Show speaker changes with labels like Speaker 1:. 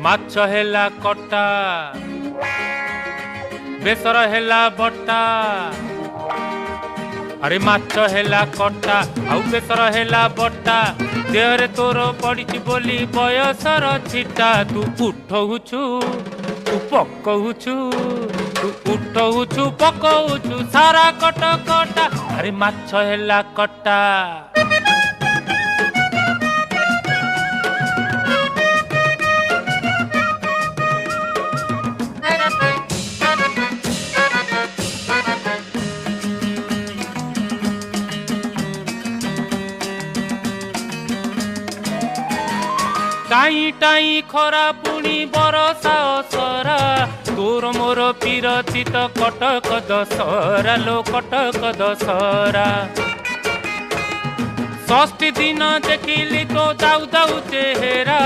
Speaker 1: ମାଛ ହେଲା କଟା ବେସର ହେଲା ବଟା ଆରେ ମାଛ ହେଲା କଟା ଆଉ ବେସର ହେଲା ବଟା ଦେହରେ ତୋର ପଡ଼ିଛି ବୋଲି ବୟସର ଛିଟା ତୁ ଉଠଉଛୁ ତୁ ପକଉଛୁ ତୁ ଉଠଉଛୁ ପକଉଛୁ ସାରା କଟ କଟା ଆରେ ମାଛ ହେଲା କଟା टाई टाई खरा पुणी बरसा असरा तोर मोर पीरती तो कटक दशहरा लो कटक दशहरा षष्ठी दिन देखिली तो दाऊ दाऊ चेहरा